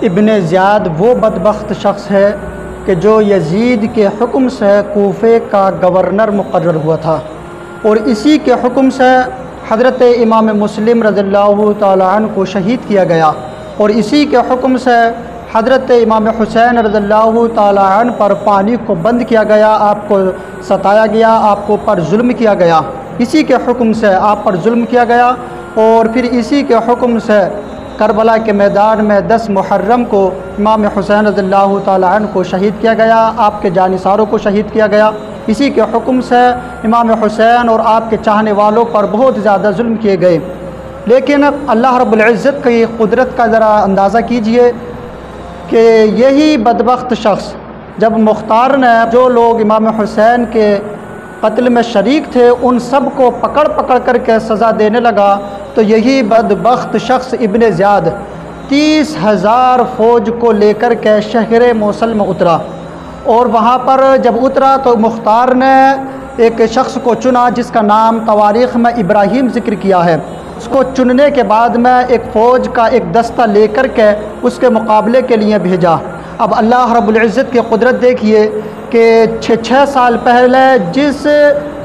इब्न Ziyad वो बदबख्त शख्स है कि जो यजीद के हुक्म से कूफ़े का गवर्नर मुकर्रर हुआ था और इसी के हुक्म से हज़रत इमाम मुस्लिम रज़ियल्लाहु ताला अन्हु को शहीद किया गया और इसी के हुक्म से हज़रत इमाम हुसैन रज़ियल्लाहु ताला अन्हु पर पानी को बंद किया गया, आपको सताया गया, आपको पर जुल्म किया गया। इसी के हुक्म से आप पर जुल्म किया गया और फिर इसी के हुक्म से करबला के मैदान में 10 मुहर्रम को इमाम हुसैन रज़ियल्लाहु ताला अन्हु को शहीद किया गया, आपके जानिसारों को शहीद किया गया। इसी के हुक्म से इमाम हुसैन और आपके चाहने वालों पर बहुत ज़्यादा जुल्म किए गए। लेकिन अल्लाह रब्बुल इज़्ज़त की कुदरत का ज़रा अंदाज़ा कीजिए कि यही बदबख्त शख्स जब मुख्तार ने जो लोग इमाम हुसैन के कत्ल में शरीक थे उन सब को पकड़ पकड़ कर के सज़ा देने लगा, तो यही बदबख्त शख्स इब्न ज़ियाद 30,000 फ़ौज को लेकर के शहर मोसल में उतरा और वहाँ पर जब उतरा तो मुख्तार ने एक शख्स को चुना जिसका नाम तवारीख़ में इब्राहीम ज़िक्र किया है। उसको चुनने के बाद में एक फ़ौज का एक दस्ता लेकर के उसके मुकाबले के लिए भेजा। अब अल्लाह रब्बुल इज़्ज़त की कुदरत देखिए कि 6 साल पहले जिस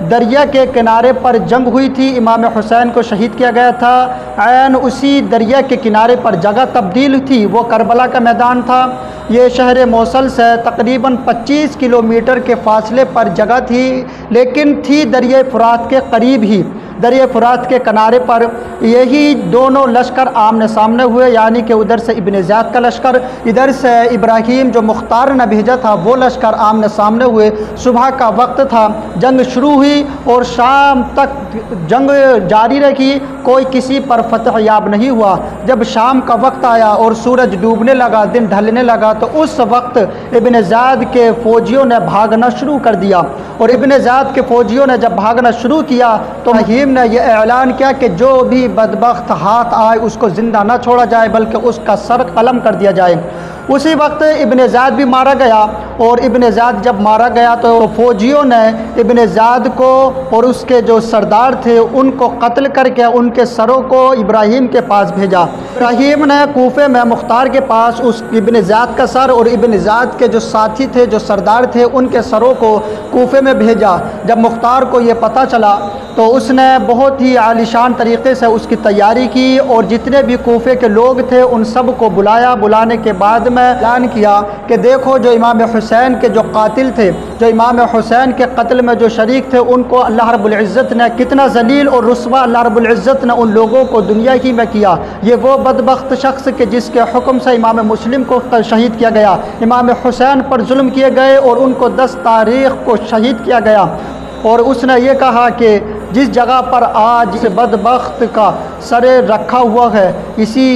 दरिया के किनारे पर जंग हुई थी, इमाम हुसैन को शहीद किया गया था, ऐन उसी दरिया के किनारे पर जगह तब्दील थी, वो करबला का मैदान था। ये शहर मोसल से तकरीबन 25 किलोमीटर के फासले पर जगह थी, लेकिन थी दरिया फ़ुरात के करीब ही। दरिया फ़ुरात के किनारे पर यही दोनों लश्कर आमने सामने हुए, यानी कि उधर से इब्न ज़ियाद का लश्कर, इधर से इब्राहीम जो मुख्तार ने भेजा था वो लश्कर आमने सामने हुए। सुबह का वक्त था, जंग शुरू हुई और शाम तक जंग जारी रही, कोई किसी पर फतह याब नहीं हुआ। जब शाम का वक्त आया और सूरज डूबने लगा, दिन ढलने लगा, तो उस वक्त इब्न ज़ियाद के फ़ौजियों ने भागना शुरू कर दिया और इब्न ज़ियाद के फ़ौजियों ने जब भागना शुरू किया तो इब्राहीम ने यह ऐलान किया कि जो भी बदबख्त हाथ आए उसको ज़िंदा न छोड़ा जाए बल्कि उसका सर कलम कर दिया जाए। उसी वक्त इब्न ज़ियाद भी मारा गया और इब्न ज़ियाद जब मारा गया तो फ़ौजियों ने इब्न ज़ियाद को और उसके जो सरदार थे उनको कत्ल करके उनके सरों को इब्राहीम के पास भेजा। इब्राहीम ने कूफे में मुख्तार के पास उस इब्न ज़ियाद का सर और इब्न ज़ियाद के जो साथी थे, जो सरदार थे, उनके सरों को कूफे में भेजा। जब मुख्तार को ये पता चला तो उसने बहुत ही आलीशान तरीक़े से उसकी तैयारी की और जितने भी कूफे के लोग थे उन सब को बुलाया। बुलाने के बाद में ऐलान किया कि देखो जो इमाम हुसैन के जो कातिल थे, जो इमाम हुसैन के कत्ल में जो शरीक थे, उनको अल्लाह रब्बुल इज़्ज़त ने कितना जलील और रुस्वा अल्लाह रब्बुल इज़्ज़त ने उन लोगों को दुनिया ही में किया। ये वो बदबख्त शख्स के जिसके हुक्म से इमाम मुस्लिम को शहीद किया गया, इमाम हुसैन पर जुल्म किए गए और उनको 10 तारीख़ को शहीद किया गया। और उसने ये कहा कि जिस जगह पर आज इस बदबख्त का सर रखा हुआ है, इसी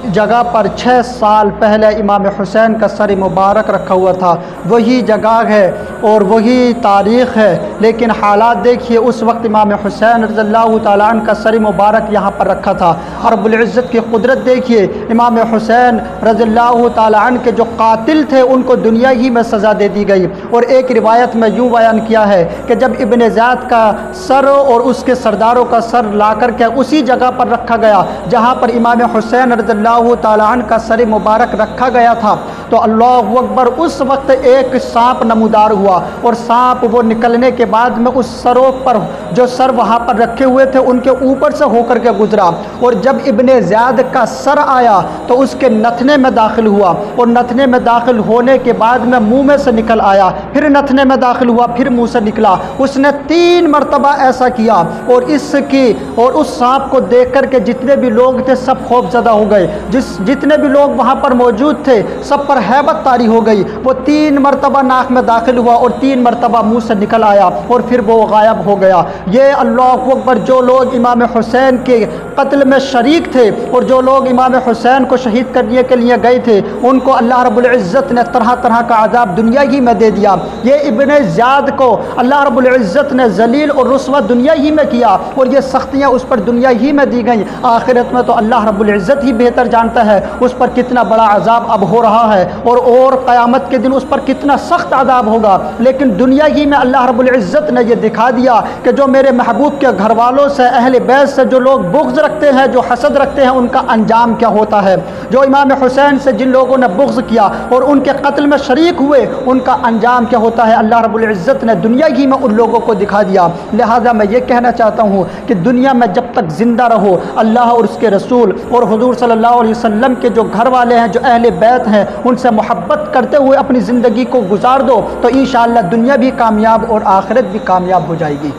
जगह पर 6 साल पहले इमाम हुसैन का सर मुबारक रखा हुआ था। वही जगह है और वही तारीख़ है, लेकिन हालात देखिए, उस वक्त इमाम हुसैन रज़ियल्लाहु ताला अन्हु का सर मुबारक यहाँ पर रखा था। और रब्बुल इज़्ज़त की कुदरत देखिए, इमाम हुसैन रज़ियल्लाहु ताला अन्हु के जो कातिल थे उनको दुनिया ही में सज़ा दे दी गई। और एक रिवायत में यूँ बयान किया है कि जब इब्न ज़ियाद का सर और उसके सरदारों का सर ला कर के उसी जगह पर रखा गया जहाँ पर इमाम हुसैन रज़ियल्लाहु ताला अन्हु का सर मुबारक रखा गया था, तो अल्लाहु अकबर, उस वक्त एक सांप नमूदार हुआ और सांप वो निकलने के बाद में उस सरों पर जो सर वहाँ पर रखे हुए थे उनके ऊपर से होकर के गुजरा। और जब इब्न ज़ियाद का सर आया तो उसके नथने में दाखिल हुआ और नथने में दाखिल होने के बाद में मुँह में से निकल आया, फिर नथने में दाखिल हुआ, फिर मुँह से निकला। उसने 3 मरतबा ऐसा किया और इसकी और उस सांप को देख कर के जितने भी लोग थे सब खौफज़दा हो गए। जितने भी लोग वहाँ पर मौजूद थे सब पर हैबत तारी हो गई। वो 3 मरतबा नाक में दाखिल हुआ और 3 मरतबा मुँह से निकल आया और फिर वो गायब हो गया। ये अल्लाहु अकबर, जो लोग इमाम हुसैन के कत्ल में शरीक थे और जो लोग इमाम हुसैन को शहीद करने के लिए गए थे उनको अल्लाह रब्बुल इज़्ज़त ने तरह तरह का अज़ाब दुनिया ही में दे दिया। ये इब्न ज़ियाद को अल्लाह रब्बुल इज़्ज़त ने जलील और रुस्वा दुनिया ही में किया और ये सख्तियाँ उस पर दुनिया ही में दी गई। आखिरत में तो अल्लाह रब्बुल इज़्ज़त ही बेहतर जानता है उस पर कितना बड़ा अजाब अब हो रहा है और क़यामत के दिन उस पर कितना सख्त अजाब होगा। लेकिन दुनिया ही में अल्लाह रब्बुल इज़्ज़त ने यह दिखा दिया कि जो मेरे महबूब के घर वालों से, अहले बैत से जो लोग बुग़्ज़ रखते हैं, जो हसद रखते हैं, उनका अंजाम क्या होता है। जो इमाम हुसैन से जिन लोगों ने बुग़्ज़ किया और उनके कत्ल में शरीक हुए, उनका अंजाम क्या होता है, अल्लाह रब्बुल इज़्ज़त ने दुनिया ही में उन लोगों को दिखा दिया। लिहाजा मैं ये कहना चाहता हूँ कि दुनिया में जब तक ज़िंदा रहो, अल्लाह और उसके रसूल और हुज़ूर सल्लल्लाहु अलैहि वसल्लम के जो घर वाले हैं, जो अहले बैत हैं, उनसे मोहब्बत करते हुए अपनी ज़िंदगी को गुजार दो, तो इंशाअल्लाह दुनिया भी कामयाब और आखिरत भी कामयाब हो जाएगी।